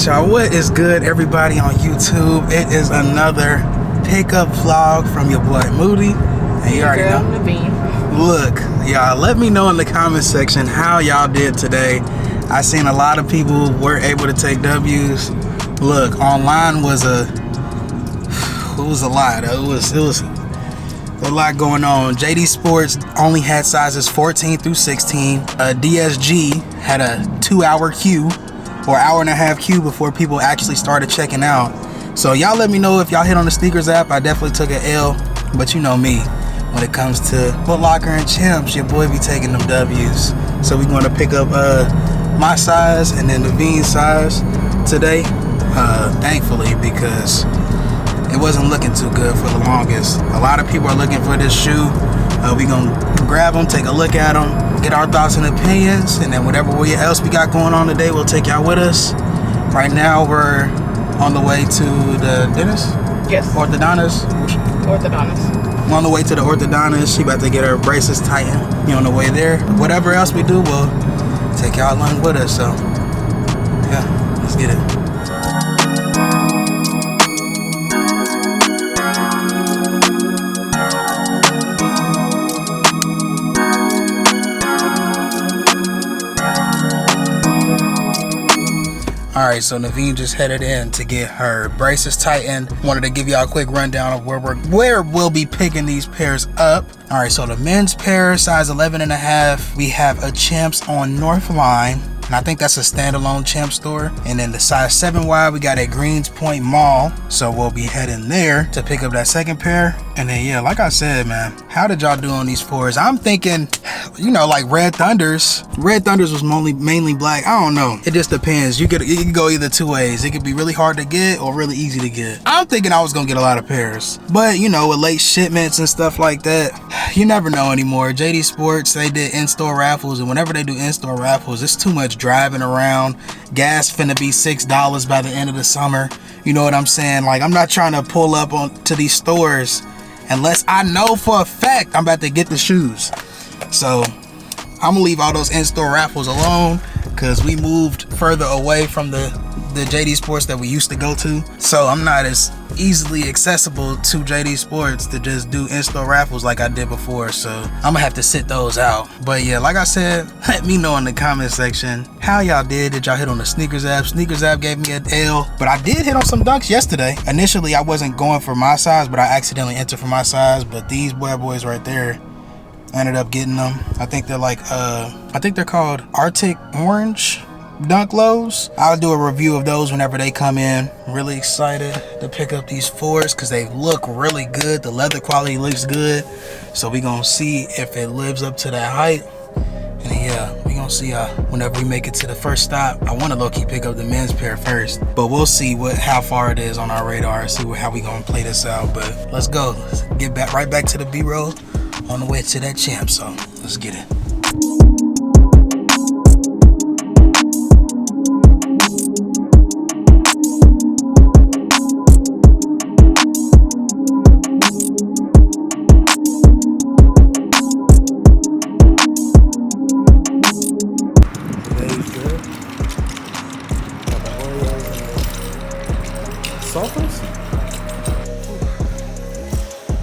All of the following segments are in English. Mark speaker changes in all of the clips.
Speaker 1: y'all, what is good everybody on YouTube? It is another pickup vlog from your boy Moody, and you already know. Look, y'all, let me know in the comment section how y'all did today. I seen a lot of people were able to take W's. Look, online was a lot. It was a lot going on. JD Sports only had sizes 14 through 16. DSG had a 2-hour queue or hour and a half queue before people actually started checking out. So y'all let me know if y'all hit on the sneakers app. I definitely took an L, but you know me. When it comes to Foot Locker and Champs, your boy be taking them W's. So we're going to pick up my size and then Naveen's size today, thankfully, because it wasn't looking too good for the longest. A lot of people are looking for this shoe. We're going to grab them, take a look at them, get our thoughts and opinions, and then whatever else we got going on today, we'll take y'all with us. Right now, we're on the way to the dentist?
Speaker 2: Yes.
Speaker 1: Orthodontist?
Speaker 2: Orthodontist.
Speaker 1: I'm on the way to the orthodontist. She about to get her braces tightened. On the way there. Whatever else we do, we'll take y'all along with us. So, yeah, let's get it. Alright, so Naveen just headed in to get her braces tightened. Wanted to give y'all a quick rundown of where we'll be picking these pairs up. Alright, so the men's pair, size 11.5. We have a Champs on North Line, and I think that's a standalone Champ store. And then the size 7 wide, we got at Greens Point Mall. So we'll be heading there to pick up that second pair. And then, yeah, like I said, man, how did y'all do on these fours? I'm thinking, like Red Thunders. Red Thunders was mainly black. I don't know. It just depends. You can go either two ways. It could be really hard to get or really easy to get. I'm thinking I was gonna get a lot of pairs, but with late shipments and stuff like that, you never know anymore. JD Sports, they did in-store raffles, and whenever they do in-store raffles, it's too much driving around. Gas finna be $6 by the end of the summer. You know what I'm saying? Like, I'm not trying to pull up to these stores unless I know for a fact I'm about to get the shoes. So I'm gonna leave all those in-store raffles alone, because we moved further away from the JD Sports that we used to go to. So I'm not as easily accessible to JD Sports to just do in-store raffles like I did before. So I'm gonna have to sit those out. But yeah, like I said, let me know in the comment section how y'all did. Did y'all hit on the sneakers app? Sneakers app gave me an L, but I did hit on some dunks yesterday. Initially, I wasn't going for my size, but I accidentally entered for my size. But these bad boys right there, I ended up getting them. I think they're like, I think they're called Arctic Orange dunk lows. I'll do a review of those whenever they come in. Really excited to pick up these fours because they look really good. The leather quality looks good. So we gonna see if it lives up to that height. And yeah, we gonna see whenever we make it to the first stop. I want to low-key pick up the men's pair first, but we'll see how far it is on our radar and see how we gonna play this out. But let's go. Let's get right back to the B-roll on the way to that Champ. So let's get it.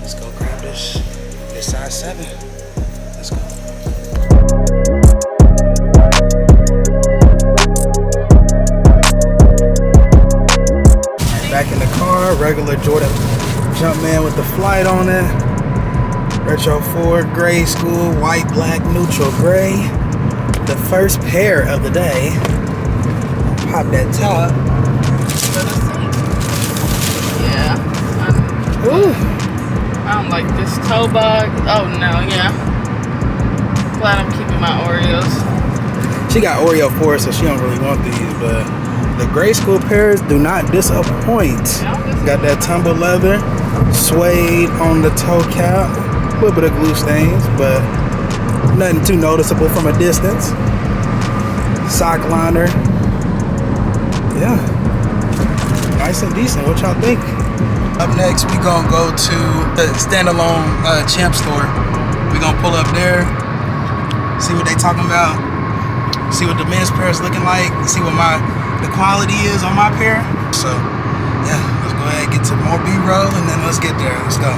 Speaker 1: Let's go grab this size 7. Let's go. Back in the car, regular Jordan Jumpman with the flight on it. Retro 4, gray school, white, black, neutral gray. The first pair of the day. Pop that top.
Speaker 2: Ooh. I don't like this toe bug. Oh no, yeah. Glad I'm keeping my Oreos.
Speaker 1: She got Oreo 4, so she don't really want these, but the gray school pairs do not disappoint. Got that tumble leather, suede on the toe cap, a little bit of glue stains, but nothing too noticeable from a distance. Sock liner. Yeah. Nice and decent. What y'all think? Up next, we gonna go to the standalone Champ store. We gonna pull up there, see what they talking about, see what the men's pair is looking like, see what my the quality is on my pair. So yeah, let's go ahead and get to more B-roll and then let's get there. Let's go.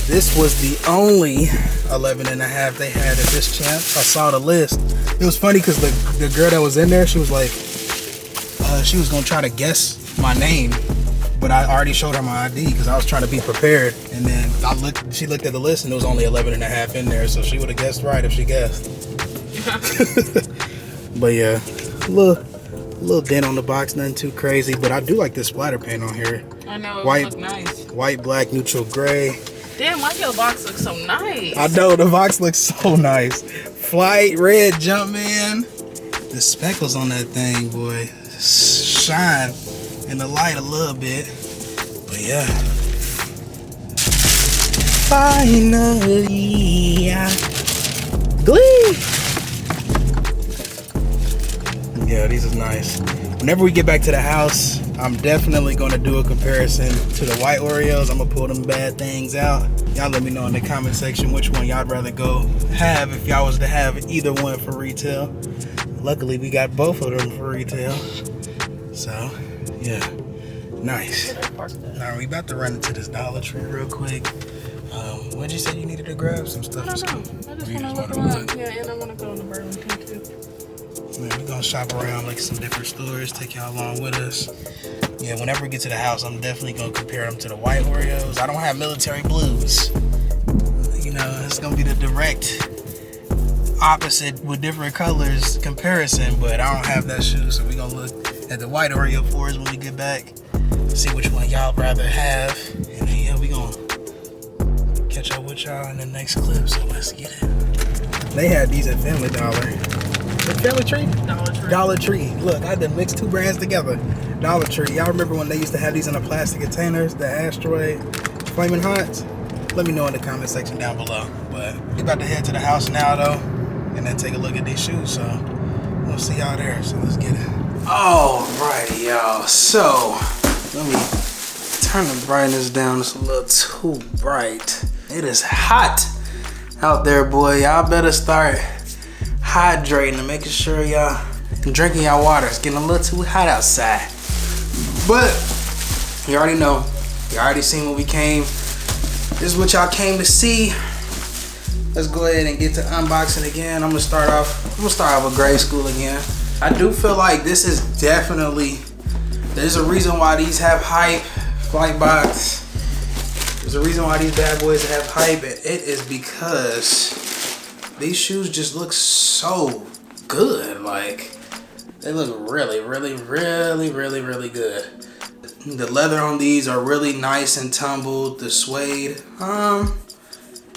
Speaker 1: This was the only 11.5 they had at this champ. I saw the list. It was funny because the girl that was in there, she was like, she was gonna try to guess my name, but I already showed her my ID because I was trying to be prepared. And then she looked at the list and it was only 11.5 in there, so she would have guessed right if she guessed. But yeah, a little dent on the box, nothing too crazy. But I do like this splatter paint on here.
Speaker 2: I know, it
Speaker 1: white,
Speaker 2: looks nice. White,
Speaker 1: black, neutral gray.
Speaker 2: Damn, why your box looks so nice?
Speaker 1: I know, the box looks so nice. Flight, red, Jumpman. The speckles on that thing, boy, shine in the light a little bit. But yeah. Finally, glee. Yeah, these is nice. Whenever we get back to the house, I'm definitely going to do a comparison to the white Oreos. I'm going to pull them bad things out. Y'all let me know in the comment section which one y'all rather go have if y'all was to have either one for retail. Luckily, we got both of them for retail. So, yeah, nice. Now, we about to run into this Dollar Tree real quick. What'd you say you needed to grab? Some stuff?
Speaker 2: I don't know. I just want to look around. Yeah, and I want to go to Burlington too.
Speaker 1: Man, we're gonna shop around like some different stores, take y'all along with us. Yeah, whenever we get to the house, I'm definitely gonna compare them to the white Oreos. I don't have military blues. You know, it's gonna be the direct opposite with different colors comparison, but I don't have that shoe, so we're gonna look at the white Oreo for us when we get back. See which one y'all rather have. And then yeah, we gonna catch up with y'all in the next clip, so let's get it. They had these at Family Dollar. Family Tree?
Speaker 2: Dollar Tree.
Speaker 1: Dollar Tree. Look, I done mixed two brands together. Dollar Tree. Y'all remember when they used to have these in the plastic containers, the Asteroid Flaming Hots? Let me know in the comment section down below. But we about to head to the house now though, and then take a look at these shoes. So we'll see y'all there. So let's get it. Alrighty, y'all. So let me turn the brightness down. It's a little too bright. It is hot out there, boy. Y'all better start hydrating and making sure y'all drinking y'all water. It's getting a little too hot outside. But you already know. You already seen what we came. This is what y'all came to see. Let's go ahead and get to unboxing again. I'm gonna start off with grade school again. I do feel like this is definitely, there's a reason why these have hype. Flight box. There's a reason why these bad boys have hype, and it is because these shoes just look so good. Like, they look really, really, really, really, really good. The leather on these are really nice and tumbled. The suede,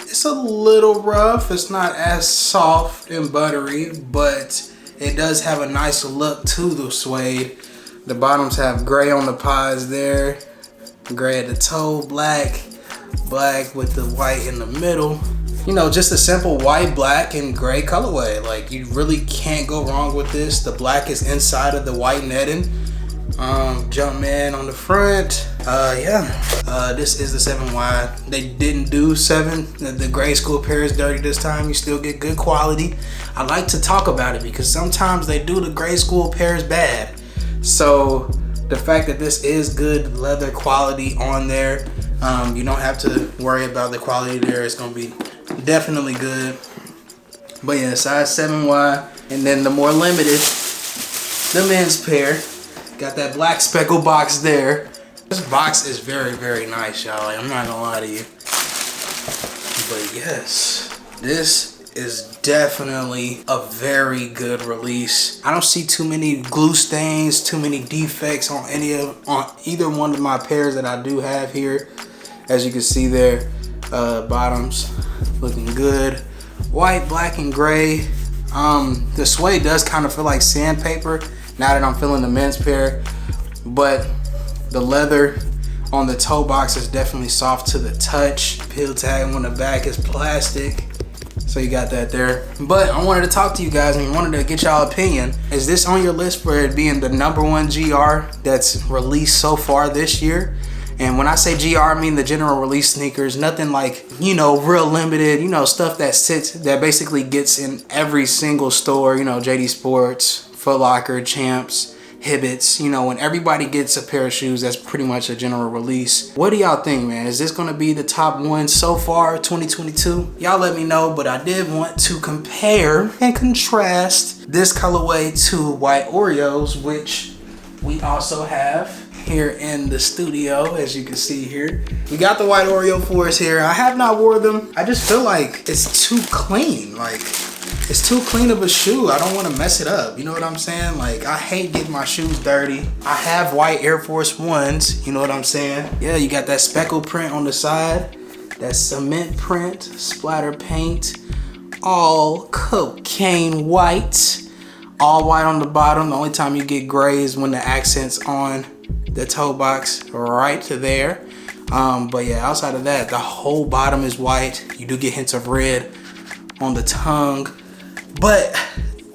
Speaker 1: it's a little rough. It's not as soft and buttery, but it does have a nice look to the suede. The bottoms have gray on the pads there, gray at the toe, black with the white in the middle. You know, just a simple white, black, and gray colorway. Like, you really can't go wrong with this. The black is inside of the white netting. Jumpman on the front. This is the 7Y. They didn't do 7. The grade school pair is dirty this time. You still get good quality. I like to talk about it because sometimes they do the grade school pairs bad. So the fact that this is good leather quality on there, you don't have to worry about the quality there. It's gonna be definitely good. But yeah, size 7Y. And then the more limited, the men's pair. Got that black speckle box there. This box is very, very nice, y'all. Like, I'm not gonna lie to you. But yes, this is definitely a very good release. I don't see too many glue stains, too many defects on either one of my pairs that I do have here. As you can see there, bottoms looking good. White, black, and gray. The suede does kind of feel like sandpaper now that I'm feeling the men's pair, but the leather on the toe box is definitely soft to the touch. Peel tag on the back is plastic. So you got that there. But I wanted to talk to you guys and wanted to get y'all opinion. Is this on your list for it being the #1 GR that's released so far this year? And when I say GR, I mean the general release sneakers. Nothing like, you know, real limited, you know, stuff that basically gets in every single store, you know, JD Sports, Foot Locker, Champs, Hibbets. You know, when everybody gets a pair of shoes, that's pretty much a general release. What do y'all think, man? Is this gonna be the top one so far 2022? Y'all let me know, but I did want to compare and contrast this colorway to white Oreos, which we also have here in the studio. As you can see here, we got the white Oreo 4s here. I have not wore them. I just feel like it's too clean. Like, it's too clean of a shoe. I don't want to mess it up. You know what I'm saying? Like, I hate getting my shoes dirty. I have white Air Force Ones. You know what I'm saying? Yeah, you got that speckle print on the side, that cement print, splatter paint, all cocaine white, all white on the bottom. The only time you get gray is when the accent's on the toe box right there. But yeah, outside of that, the whole bottom is white. You do get hints of red on the tongue. But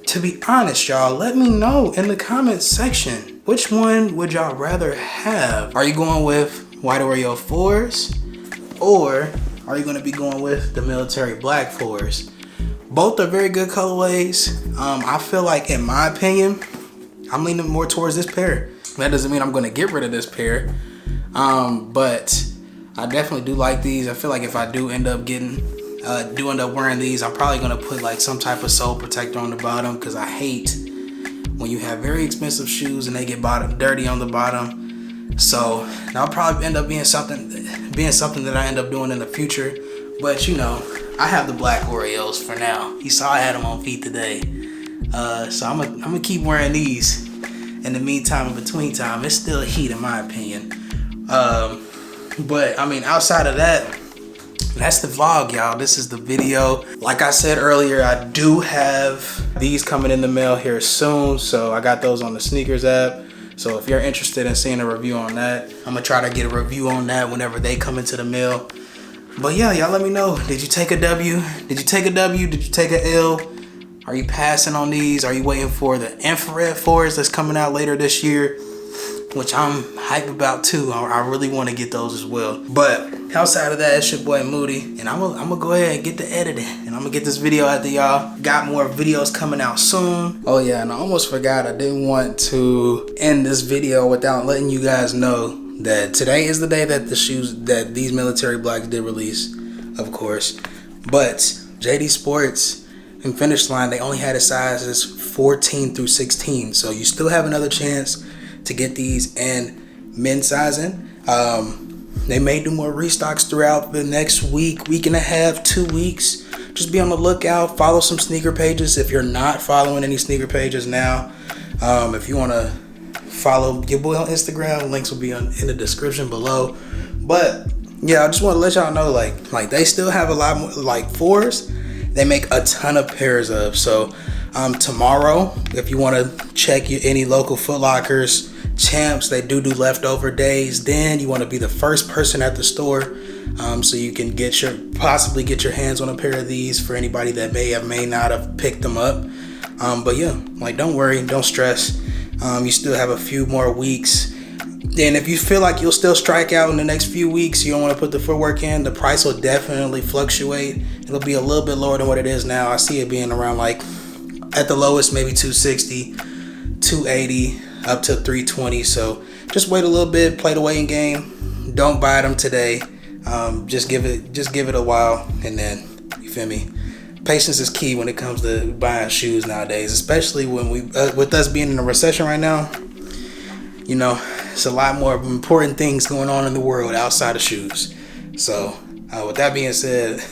Speaker 1: to be honest, y'all, let me know in the comments section, which one would y'all rather have? Are you going with white Oreo 4s, or are you gonna be going with the military black 4s? Both are very good colorways. I feel like, in my opinion, I'm leaning more towards this pair. That doesn't mean I'm gonna get rid of this pair, but I definitely do like these. I feel like if I do end up wearing these, I'm probably gonna put like some type of sole protector on the bottom, because I hate when you have very expensive shoes and they get dirty on the bottom. So that'll probably end up being something that I end up doing in the future. But you know, I have the black Oreos for now. You saw I had them on feet today, so I'm gonna keep wearing these. In the meantime, in between time, it's still heat in my opinion. But I mean, outside of that, that's the vlog, y'all. This is the video. Like I said earlier, I do have these coming in the mail here soon. So I got those on the sneakers app. So if you're interested in seeing a review on that, I'm gonna try to get a review on that whenever they come into the mail. But yeah, y'all let me know. Did you take a W? Did you take a W? Did you take an L? Are you passing on these? Are you waiting for the infrared 4s that's coming out later this year? Which I'm hype about too. I really want to get those as well. But outside of that, it's your boy Moody. And I'm gonna go ahead and get the editing. And I'm gonna get this video out to y'all. Got more videos coming out soon. Oh yeah, and I almost forgot, I didn't want to end this video without letting you guys know that today is the day that these military blacks did release, of course. But JD Sports and Finish Line, they only had a sizes 14 through 16. So you still have another chance to get these in men's sizing. They may do more restocks throughout the next week and a half, 2 weeks. Just be on the lookout. Follow some sneaker pages if you're not following any sneaker pages now. If you want to follow your boy on Instagram, links will be in the description below. But yeah, I just want to let y'all know, like they still have a lot more, like 4s. They make a ton of pairs of. So tomorrow, if you want to check any local Foot Lockers, Champs, they do leftover days. Then you want to be the first person at the store, so you can possibly get your hands on a pair of these for anybody that may not have picked them up. But yeah, like, don't worry, don't stress. You still have a few more weeks. Then if you feel like you'll still strike out in the next few weeks, you don't want to put the footwork in, the price will definitely fluctuate. It'll be a little bit lower than what it is now. I see it being around, like, at the lowest maybe $260, $280, up to $320. So just wait a little bit, play the waiting game. Don't buy them today. Just give it a while, and then, you feel me? Patience is key when it comes to buying shoes nowadays, especially when with us being in a recession right now. You know, it's a lot more important things going on in the world outside of shoes. So with that being said,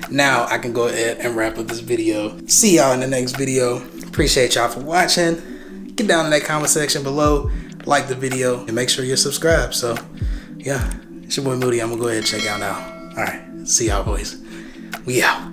Speaker 1: now I can go ahead and wrap up this video. See y'all in the next video. Appreciate y'all for watching. Get down in that comment section below, like the video, and make sure you're subscribed. So yeah, it's your boy Moody. I'm gonna go ahead and check out now. All right, see y'all boys. We out.